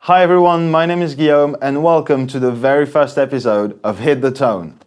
Hi everyone, my name is Guillaume and welcome to the very first episode of Hit the Tone.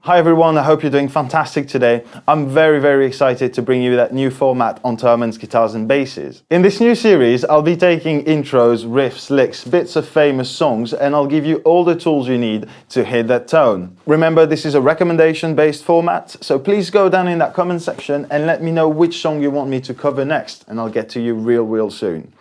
Hi everyone, I hope you're doing fantastic today. I'm very excited to bring you that new format on Thomann's guitars and basses. In this new series, I'll be taking intros, riffs, licks, bits of famous songs, and I'll give you all the tools you need to hit that tone. Remember, this is a recommendation-based format, so please go down in that comment section and let me know which song you want me to cover next, and I'll get to you real soon.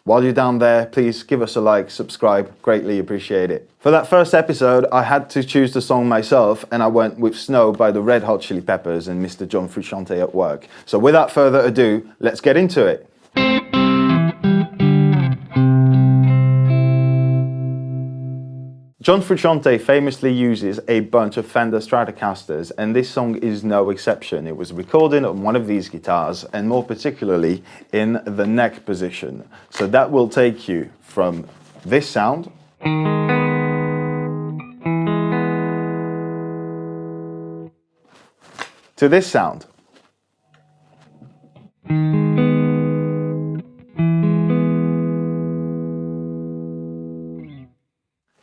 While you're down there, please give us a like, subscribe, greatly appreciate it. For that first episode, I had to choose the song myself and I went with Snow by the Red Hot Chili Peppers and Mr. John Frusciante at work. So without further ado, let's get into it. John Frusciante famously uses a bunch of Fender Stratocasters, and this song is no exception. It was recorded on one of these guitars, and more particularly in the neck position. So that will take you from this sound to this sound.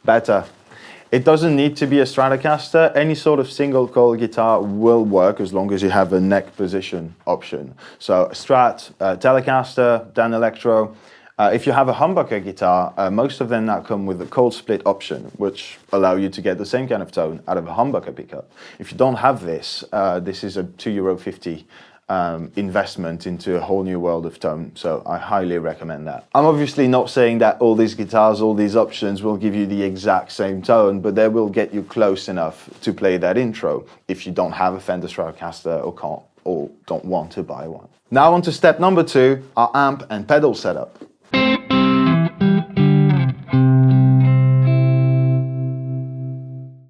Better. It doesn't need to be a Stratocaster. Any sort of single coil guitar will work as long as you have a neck position option. So Strat, Telecaster, Dan Electro. If you have a humbucker guitar, most of them now come with a cold split option, which allow you to get the same kind of tone out of a humbucker pickup. If you don't have this, this is a €2.50 investment into a whole new world of tone, so I highly recommend that. I'm obviously not saying that all these guitars, all these options will give you the exact same tone, but they will get you close enough to play that intro if you don't have a Fender Stratocaster or can't or don't want to buy one. Now on to step number 2, our amp and pedal setup.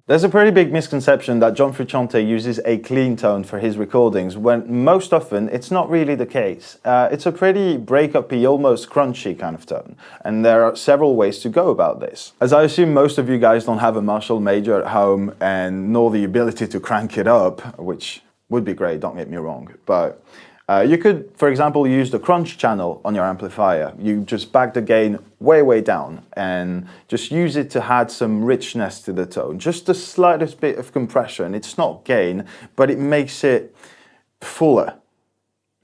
There's a pretty big misconception that John Frusciante uses a clean tone for his recordings, when most often it's not really the case. It's a pretty break-up-y, almost crunchy kind of tone, and there are several ways to go about this. As I assume most of you guys don't have a Marshall Major at home and nor the ability to crank it up, which would be great, don't get me wrong, but you could, for example, use the crunch channel on your amplifier. You just back the gain way down and just use it to add some richness to the tone. Just the slightest bit of compression. It's not gain, but it makes it fuller,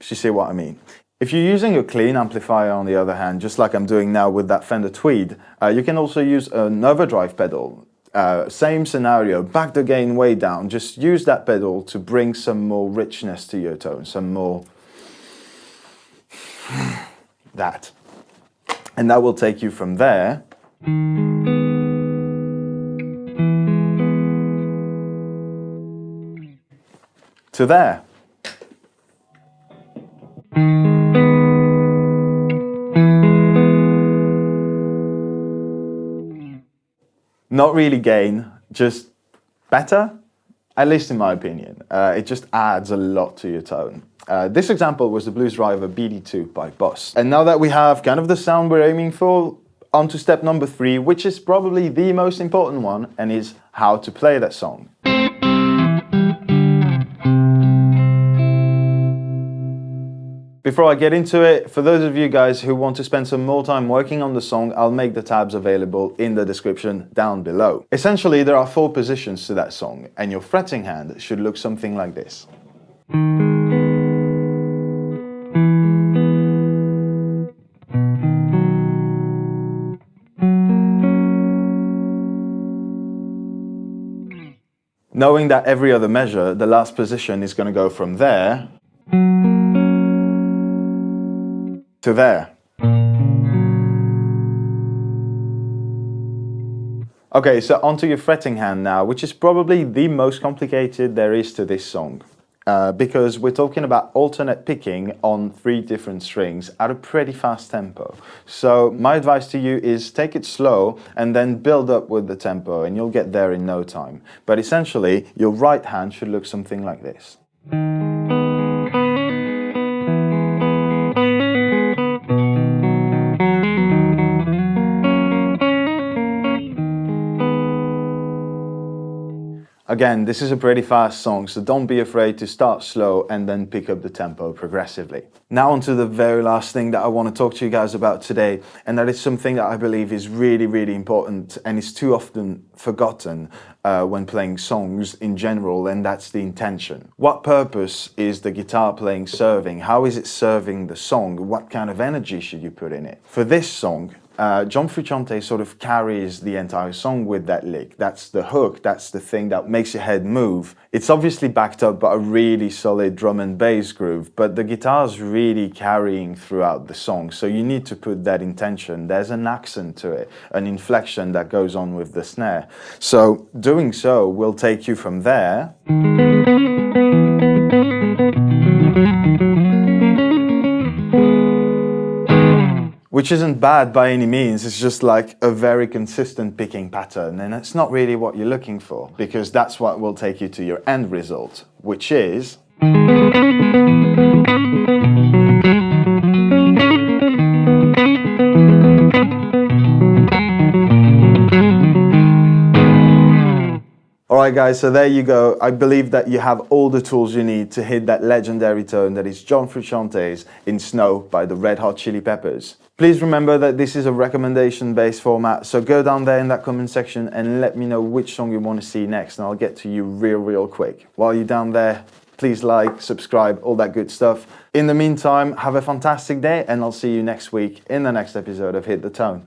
if you see what I mean. If you're using a clean amplifier, on the other hand, just like I'm doing now with that Fender Tweed, you can also use an overdrive pedal. Same scenario, back the gain way down. Just use that pedal to bring some more richness to your tone, some more that. And that will take you from there to there. Not really gain, just better, at least in my opinion. It just adds a lot to your tone. This example was the Blues Driver BD2 by Boss. And now that we have kind of the sound we're aiming for, on to step number 3, which is probably the most important one, and is how to play that song. Before I get into it, for those of you guys who want to spend some more time working on the song, I'll make the tabs available in the description down below. Essentially, there are 4 positions to that song, and your fretting hand should look something like this. Knowing that every other measure, the last position is going to go from there to there. Okay, so onto your fretting hand now, which is probably the most complicated there is to this song. Because we're talking about alternate picking on 3 different strings at a pretty fast tempo. So my advice to you is take it slow and then build up with the tempo and you'll get there in no time. But essentially, your right hand should look something like this. Again, this is a pretty fast song, so don't be afraid to start slow and then pick up the tempo progressively. Now on to the very last thing that I want to talk to you guys about today, and that is something that I believe is really, really important and is too often forgotten when playing songs in general, and that's the intention. What purpose is the guitar playing serving? How is it serving the song? What kind of energy should you put in it? For this song, John Frusciante sort of carries the entire song with that lick. That's the hook, that's the thing that makes your head move. It's obviously backed up by a really solid drum and bass groove, but the guitar's really carrying throughout the song, so you need to put that intention. There's an accent to it, an inflection that goes on with the snare. So doing so will take you from there which isn't bad by any means, it's just like a very consistent picking pattern, and it's not really what you're looking for, because that's what will take you to your end result, which is Alright guys, so there you go. I believe that you have all the tools you need to hit that legendary tone that is John Frusciante's In Snow by the Red Hot Chili Peppers. Please remember that this is a recommendation-based format, so go down there in that comment section and let me know which song you want to see next, and I'll get to you real quick. While you're down there, please like, subscribe, all that good stuff. In the meantime, have a fantastic day, and I'll see you next week in the next episode of Hit the Tone.